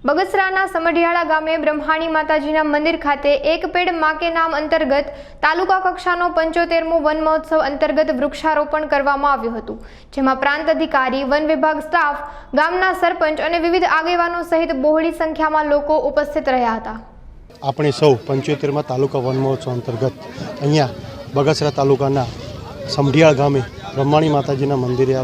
બગસરાના સમઢિયાળા ગામે બ્રહ્માણી માતાજીના મંદિર ખાતે એક પેડ માં કે નામ અંતર્ગત તાલુકા કક્ષાનો 75મો વન મહોત્સવ અંતર્ગત વૃક્ષારોપણ કરવામાં આવ્યું હતું, જેમાં પ્રાંત અધિકારી, વન વિભાગ સ્ટાફ, ગામના સરપંચ અને વિવિધ આગેવાનો સહિત બહોળી સંખ્યામાં લોકો ઉપસ્થિત રહ્યા હતા। આપણે સૌ 75મા તાલુકા વન મહોત્સવ અંતર્ગત અહીંયા બગસરા તાલુકાના સમઢિયાળા ગામે બ્રહ્માણી માતાજીના મંદિરે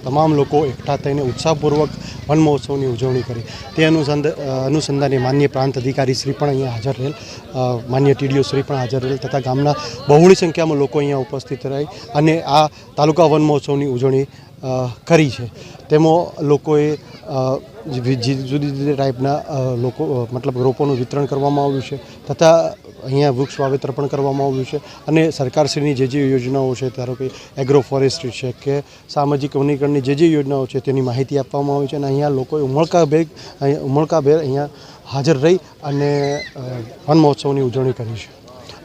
તમામ લોકો એકઠા થઈને ઉત્સાહપૂર્વક વન મહોત્સવની ઉજવણી કરી। તે અનુસંધાને માન્ય પ્રાંત અધિકારી શ્રી પણ અહીંયા હાજર રહેલ, માન્ય ટીડીઓ શ્રી પણ હાજર રહેલ તથા ગામના બહોળી સંખ્યામાં લોકો અહીંયા ઉપસ્થિત રહી અને આ તાલુકા વન મહોત્સવની ઉજવણી કરી છે। તેમાં લોકોએ જુદી જુદી ટાઈપના મતલબ રોપોનું વિતરણ કરવામાં આવ્યું છે તથા અહીંયા વૃક્ષ વાવેતર પણ કરવામાં આવ્યું છે અને સરકારશ્રીની જે યોજનાઓ છે, ધારો કે એગ્રો ફોરેસ્ટ્રી છે કે સામાજિક વનીકરણની જે યોજનાઓ છે તેની માહિતી આપવામાં આવી છે અને અહીંયા લોકોએ ઉમળકાભેર અહીંયા હાજર રહી અને વન મહોત્સવની ઉજવણી કરી છે।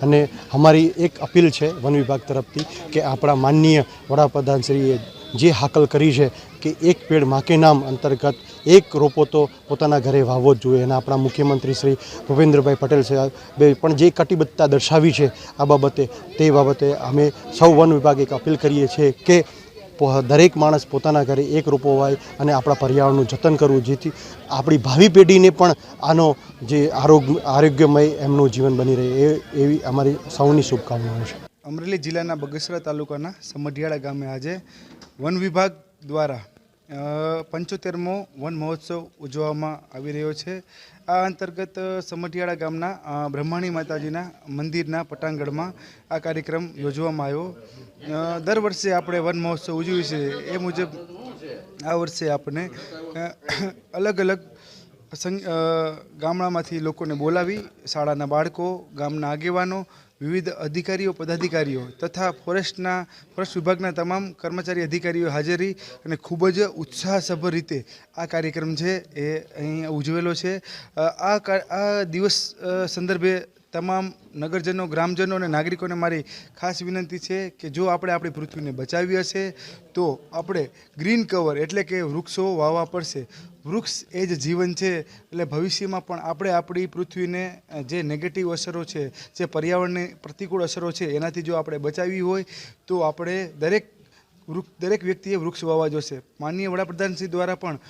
અને અમારી એક અપીલ છે વન વિભાગ તરફથી કે આપણા માનનીય વડાપ્રધાનશ્રીએ જે હાકલ કરી છે કે એક પેડ માં કે નામ અંતર્ગત એક રોપો તો પોતાના ઘરે વાવવો જ જોઈએ અને આપણા મુખ્યમંત્રી શ્રી ભૂપેન્દ્રભાઈ પટેલ સાહેબે પણ જે કટિબદ્ધતા દર્શાવી છે આ બાબતે, તે બાબતે અમે સૌ વન વિભાગ એક અપીલ કરીએ છીએ કે દરેક માણસ પોતાના ઘરે એક રોપો વાય અને આપણા પર્યાવરણનું જતન કરવું, જેથી આપણી ભાવિ પેઢીને પણ આનો જે આરોગ્યમય એમનું જીવન બની રહે એવી અમારી સૌની શુભકામનાઓ છે। અમરેલી જિલ્લાના બગસરા તાલુકાના સમઢિયાળા ગામે આજે વન વિભાગ દ્વારા 75મો વન મહોત્સવ ઉજવવામાં આવી રહ્યો છે। આ અંતર્ગત સમઢિયાળા ગામના બ્રહ્માણી માતાજીના મંદિરના પટાંગણમાં આ કાર્યક્રમ યોજવામાં આવ્યો। દર વર્ષે આપણે વન મહોત્સવ ઉજવીએ છીએ એ મુજબ આ વર્ષે આપણે અલગ અલગ ગામડામાંથી લોકોને બોલાવી શાળાના બાળકો, ગામના આગેવાનો, વિવિધ અધિકારીઓ, પદાધિકારીઓ તથા ફોરેસ્ટ વિભાગના તમામ કર્મચારી અધિકારીઓ હાજરી અને ખૂબ જ ઉત્સાહસભર રીતે આ કાર્યક્રમ છે એ અહીં ઉજવેલો છે। આ દિવસ સંદર્ભે તમામ નગરજનો, ગ્રામજનો અને નાગરિકોને મારી ખાસ વિનંતી છે કે જો આપણે આપણી પૃથ્વીને બચાવી હશે તો આપણે ગ્રીન કવર એટલે કે વૃક્ષો વાવવા પડશે। વૃક્ષ એ જ જીવન છે, એટલે ભવિષ્યમાં પણ આપણે આપણી પૃથ્વીને જે નેગેટિવ અસરો છે, જે પર્યાવરણની પ્રતિકૂળ અસરો છે, એનાથી જો આપણે બચાવવી હોય તો આપણે દરેક વ્યક્તિએ વૃક્ષ વાવવા જોશે। માનનીય વડાપ્રધાનશ્રી દ્વારા પણ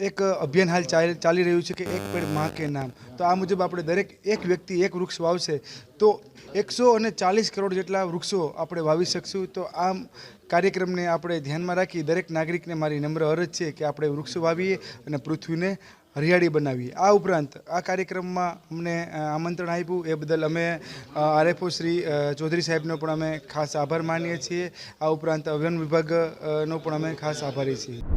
એક અભિયાન હાલ ચાલી રહ્યું છે કે એક પેડ માં કે નામ, તો આ મુજબ આપણે દરેક એક વ્યક્તિ એક વૃક્ષ વાવશે તો 140 કરોડ જેટલા વૃક્ષો આપણે વાવી શકશું। તો આ કાર્યક્રમને આપણે ધ્યાનમાં રાખી દરેક નાગરિકને મારી નમ્ર અરજ છે કે આપણે વૃક્ષો વાવીએ અને પૃથ્વીને હરિયાળી બનાવીએ। આ ઉપરાંત આ કાર્યક્રમમાં અમને આમંત્રણ આપ્યું એ બદલ અમે આરએફઓ શ્રી ચૌધરી સાહેબનો પણ અમે ખાસ આભાર માનીએ છીએ। આ ઉપરાંત વન વિભાગનો પણ અમે ખાસ આભારી છીએ।